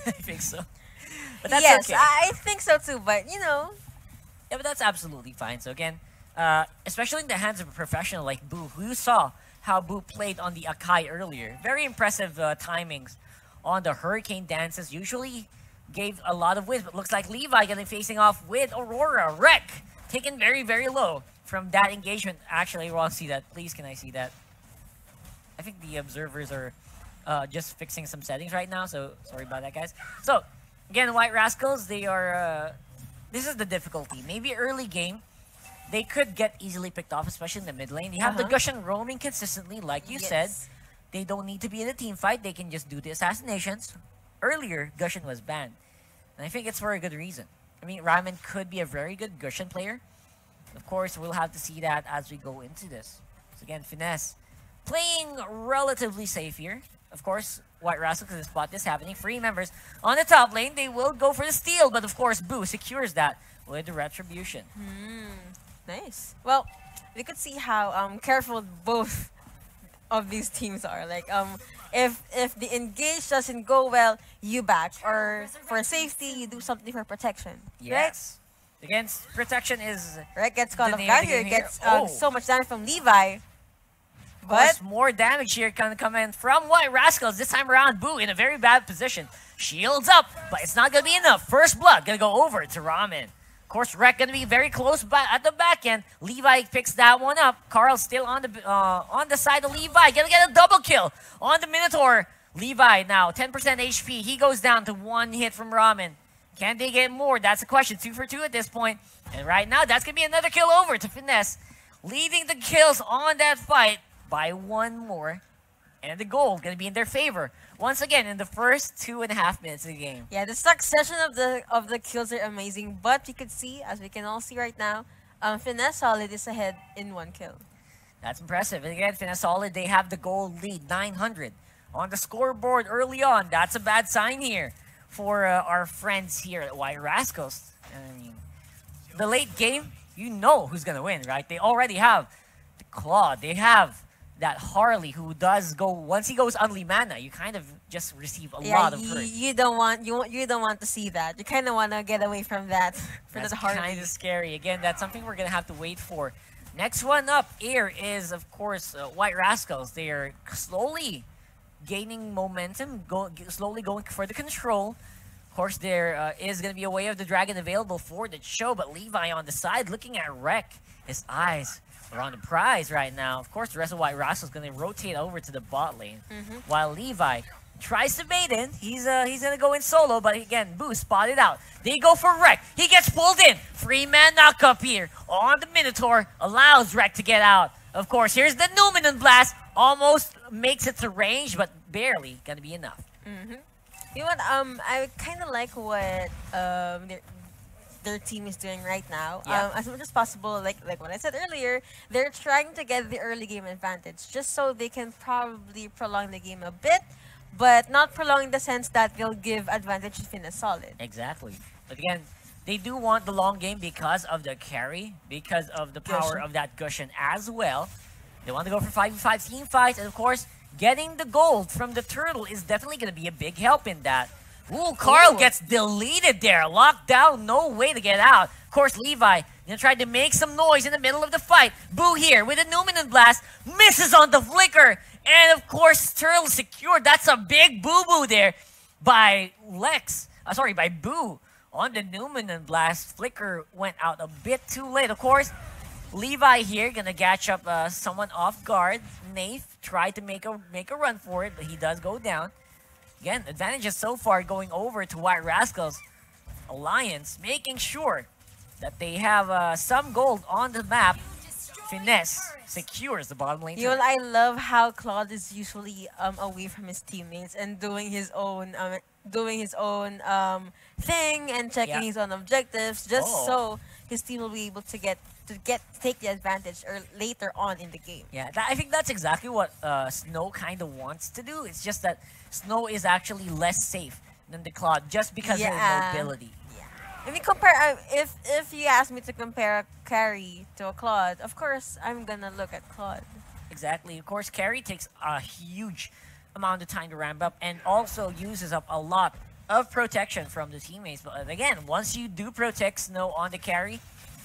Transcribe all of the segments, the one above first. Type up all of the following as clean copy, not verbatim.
I think so. But that's Yes, okay. I think so too. But you know, Yeah, but that's absolutely fine. So again, especially in the hands of a professional like Boo, who you saw how Boo played on the Akai earlier. Very impressive timings on the Hurricane dances. Usually gave a lot of wins, but looks like Levi gonna be facing off with Aurora. Wreck taken very, very low from that engagement. Actually, I want to see that. Please, can I see that? I think the observers are just fixing some settings right now, so sorry about that, guys. So, again, White Rascals, they are... this is the difficulty. Maybe early game, they could get easily picked off, especially in the mid lane. They have the Gushan roaming consistently, like you said. They don't need to be in a team fight. They can just do the assassinations. Earlier, Gushan was banned. And I think it's for a good reason. I mean, Ryman could be a very good Gushan player. Of course, we'll have to see that as we go into this. So again, Finesse playing relatively safe here. Of course, White Rascals can spot this happening. Free members on the top lane. They will go for the steal, but of course, Boo secures that with the retribution. nice. Well, we could see how careful both of these teams are. Like if the engage doesn't go well, you back, or for safety, you do something for protection. Yes. Again, protection is... Right, gets caught the off name of guard the here, game here. gets Oh. so much damage from Levi. Of course, But more damage here can come in from White Rascals. This time around, Boo in a very bad position. Shields up, but it's not going to be enough. First blood going to go over to Ramen. Of course, Wreck going to be very close at the back end. Levi picks that one up. Carl still on the side of Levi. Going to get a double kill on the Minotaur. Levi now, 10% HP. He goes down to one hit from Ramen. Can they get more? That's the question. 2 for 2 at this point. And right now, that's going to be another kill over to Finesse. Leading the kills on that fight by one more. And the goal going to be in their favor. Once again, in the first 2.5 minutes of the game. yeah, the succession of the kills are amazing. But you can see, as we can all see right now, Finesse Solid is ahead in 1 kill. That's impressive. And again, Finesse Solid, they have the goal lead, 900. On the scoreboard early on, that's a bad sign here for our friends here at White Rascals. I mean, the late game, you know who's going to win, right? They already have the Claw. They have that Harley who does go, once he goes Unli Mana, you kind of just receive a lot of hurt. You don't want to see that. You kind of want to get away from that. That's Harley. kind of scary. Again, that's something we're going to have to wait for. Next one up here is, of course, White Rascals. They are slowly gaining momentum, slowly going for the control. Of course, there is going to be a Way of the Dragon available for the show, but Levi on the side looking at Wreck. His eyes are on the prize right now. Of course, the rest of White Rascals going to rotate over to the bot lane, while Levi tries to bait in. He's going to go in solo, but again, Boo spotted out. They go for Wreck. He gets pulled in. Free man knockup here on the Minotaur. Allows Wreck to get out. Of course, here's the Numinous Blast. Almost makes it to range, but barely going to be enough. You know what? I kind of like what their team is doing right now. Yeah. As much as possible, like what I said earlier, they're trying to get the early game advantage, just so they can probably prolong the game a bit, but not prolong in the sense that they'll give advantage to Finesse Solid. Exactly. But again, they do want the long game because of the carry, because of the power of that Gushan as well. They want to go for 5v5 team fights, and of course, getting the gold from the turtle is definitely going to be a big help in that. Ooh, Carl gets deleted there. Locked down, no way to get out. Of course, Levi gonna try to make some noise in the middle of the fight. Boo here with a Numinous Blast. Misses on the flicker. And of course, turtle secured. That's a big boo-boo there by Lex. Sorry, by Boo on the Numinous Blast. Flicker went out a bit too late. Of course, Levi here gonna catch up someone off guard. Nath tried to make a run for it, but he does go down. Again, advantages so far going over to White Rascals. Alliance making sure that they have some gold on the map. Finesse secures the bottom lane. You know, I love how Claude is usually away from his teammates and doing his own thing and checking his own objectives, just so his team will be able to take the advantage or later on in the game. Yeah, I think that's exactly what Snow kind of wants to do. It's just that Snow is actually less safe than the Claude just because of his mobility. If you compare, if you ask me to compare a carry to a Claude, of course I'm gonna look at Claude. Exactly. Of course, carry takes a huge amount of time to ramp up and also uses up a lot of protection from the teammates. But again, once you do protect Snow on the carry,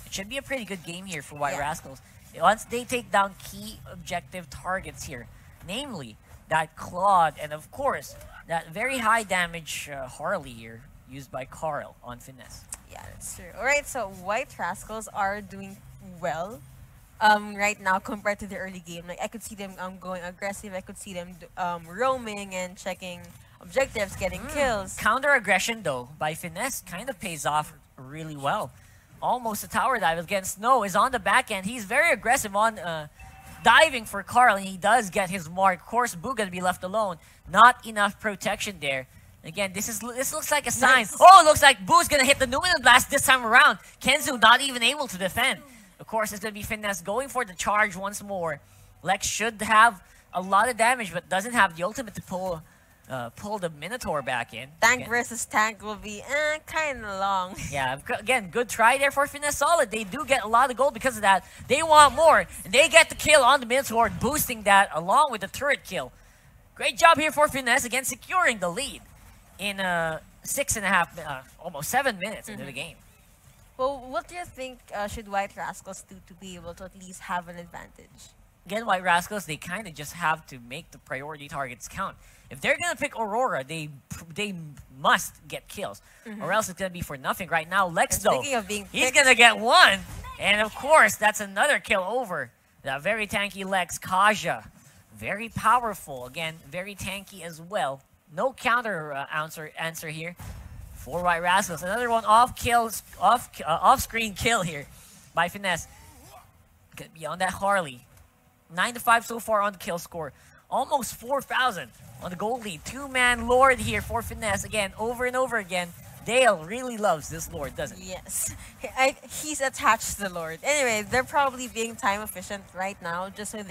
it should be a pretty good game here for White Rascals. Once they take down key objective targets here, namely that Claude and of course that very high damage Harley here used by Carl on Finesse. Yeah, that's true. Alright, so White Rascals are doing well right now compared to the early game. Like I could see them going aggressive, I could see them roaming and checking objectives, getting kills. Counter aggression though by Finesse kind of pays off really well. Almost a tower dive against Snow is on the back end. He's very aggressive on diving for Carl, and he does get his mark. Of course, Boo gonna be left alone. Not enough protection there. Again, this looks like a sign. Nice. Oh, it looks like Boo's gonna hit the Numinal Blast this time around. Kenzu not even able to defend. Of course, it's gonna be Finesse going for the charge once more. Lex should have a lot of damage, but doesn't have the ultimate to pull the Minotaur back in. Tank versus tank will be kind of long. Yeah, again, good try there for Finesse Solid. They do get a lot of gold because of that. They want more, and they get the kill on the Minotaur, boosting that along with the turret kill. Great job here for Finesse, again, securing the lead in 6.5, almost 7 minutes into the game. Well, what do you think should White Rascals do to be able to at least have an advantage? Again, White Rascals, they kind of just have to make the priority targets count. If they're going to pick Aurora, they must get kills, or else it's going to be for nothing. Right now, Lex, And though, speaking of being he's picked- going to get one. And of course, that's another kill over. That very tanky Lex, Kaja. Very powerful. Again, very tanky as well. No counter answer here for White Rascals. Another one off-screen kill here by Finesse. Gonna be on that Harley. 9-5 so far on the kill score. Almost 4,000 on the gold lead. Two-man Lord here for Finesse. Again, over and over again. Dale really loves this Lord, doesn't he? Yes, he's attached to the Lord. Anyway, they're probably being time efficient right now, just so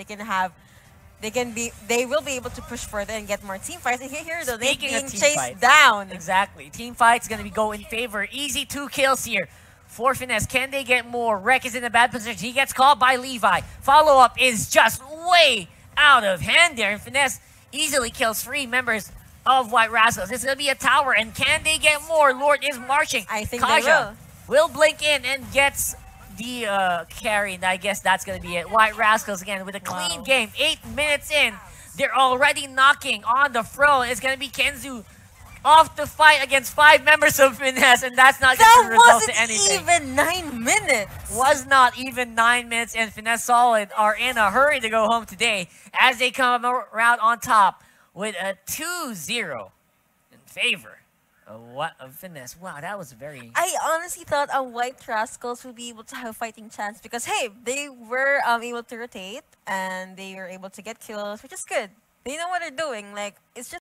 they will be able to push further and get more team fights. And here though, they're Speaking of being team chased fights, down. Exactly. Team fight's gonna go in favor. Easy 2 kills here for Finesse. Can they get more? Rek is in a bad position. He gets caught by Levi. Follow-up is just way out of hand there. And Finesse easily kills 3 members of White Rascals. It's going to be a tower. And can they get more? Lord is marching. I think Kaja they will. blink in and gets the carry. And I guess that's going to be it. White Rascals again with a clean game. 8 minutes in. They're already knocking on the throne. It's going to be Kenzu off to fight against 5 members of Finesse, and that's not going to result in anything. That wasn't even 9 minutes. Was not even 9 minutes, and Finesse Solid are in a hurry to go home today as they come around on top with a 2-0 in favor of Finesse. Wow, that was very... I honestly thought White Rascals would be able to have a fighting chance because, hey, they were able to rotate and they were able to get kills, which is good. They know what they're doing. Like, it's just